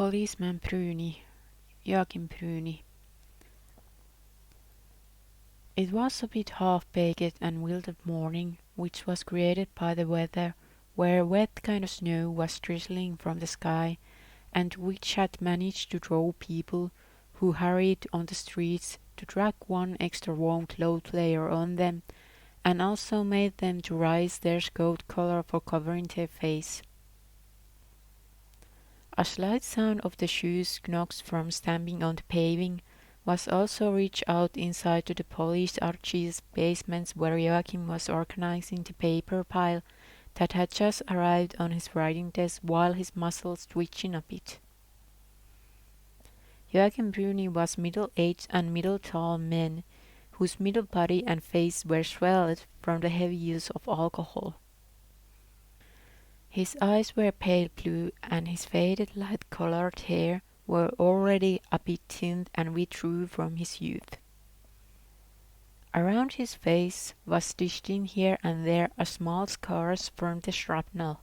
Policeman Brüni, Joakim Brüni. It was a bit half-baked and wilted morning, which was created by the weather, where wet kind of snow was drizzling from the sky, and which had managed to draw people who hurried on the streets to drag one extra warm cloth layer on them, and also made them to raise their coat collar for covering their face. A slight sound of the shoes knocks from stamping on the paving was also reached out inside to the police archives basements where Joakim was organizing the paper pile that had just arrived on his writing desk while his muscles twitching a bit. Joakim Brüni was middle-aged and middle-tall man, whose middle body and face were swelled from the heavy use of alcohol. His eyes were pale blue, and his faded light-colored hair were already a bit thinned and withdrew from his youth. Around his face was stitched in here and there a small scars from the shrapnel.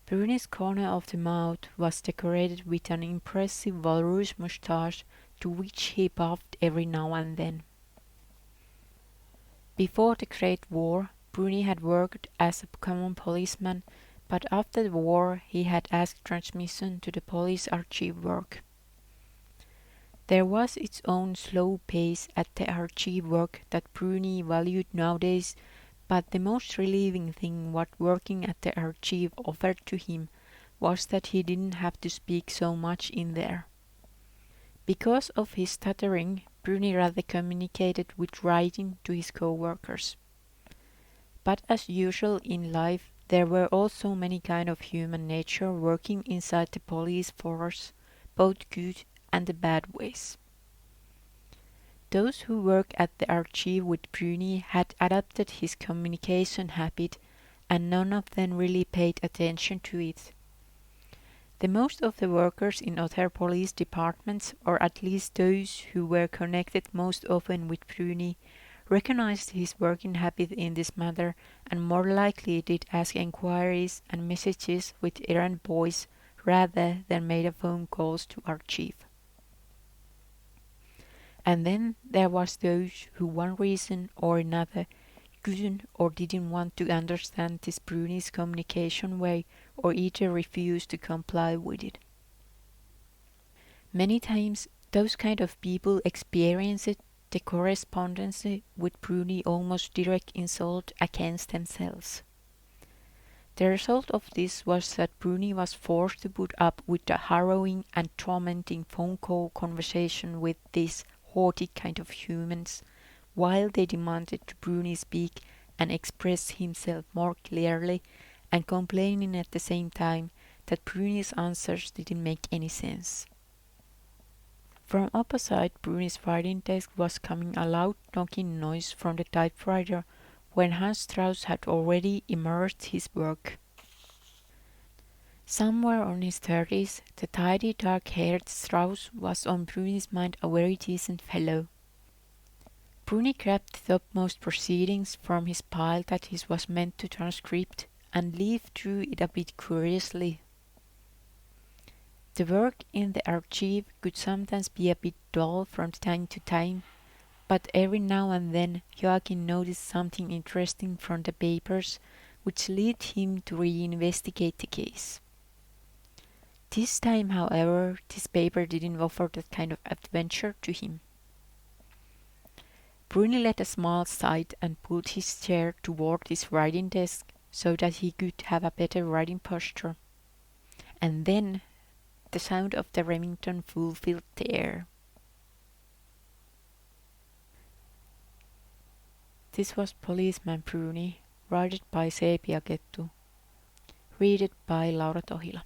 Brüni's corner of the mouth was decorated with an impressive walrus moustache to which he puffed every now and then. Before the Great War, Brüni had worked as a common policeman, but after the war he had asked transmission to the police archive work. There was its own slow pace at the archive work that Brüni valued nowadays, but the most relieving thing what working at the archive offered to him was that he didn't have to speak so much in there. Because of his stuttering, Brüni rather communicated with writing to his co-workers. But as usual in life, there were also many kinds of human nature working inside the police force, both good and the bad ways. Those who worked at the archive with Brüni had adopted his communication habit, and none of them really paid attention to it. The most of the workers in other police departments, or at least those who were connected most often with Brüni, recognized his working habit in this matter and more likely did ask enquiries and messages with errand boys rather than made phone calls to archive. And then there was those who one reason or another couldn't or didn't want to understand this Brüni's communication way or either refused to comply with it. Many times those kind of people experienced the correspondence with Brüni almost direct insult against themselves. The result of this was that Brüni was forced to put up with a harrowing and tormenting phone call conversation with these haughty kind of humans, while they demanded to Brüni speak and express himself more clearly, and complaining at the same time that Brüni's answers didn't make any sense. From opposite Brüni's writing desk was coming a loud knocking noise from the typewriter when Hans Strauss had already immersed his work. Somewhere on his 30s, the tidy dark-haired Strauss was on Brüni's mind a very decent fellow. Brüni grabbed the topmost proceedings from his pile that he was meant to transcript and leafed through it a bit curiously. The work in the archive could sometimes be a bit dull from time to time, but every now and then Joakim noticed something interesting from the papers, which led him to reinvestigate the case. This time, however, this paper didn't offer that kind of adventure to him. Brüni let a small sigh and pulled his chair toward his writing desk so that he could have a better writing posture. And then the sound of the Remington filled the air. This was Policeman Brüni, written by Sepia Kettu, read it by Laura Tohila.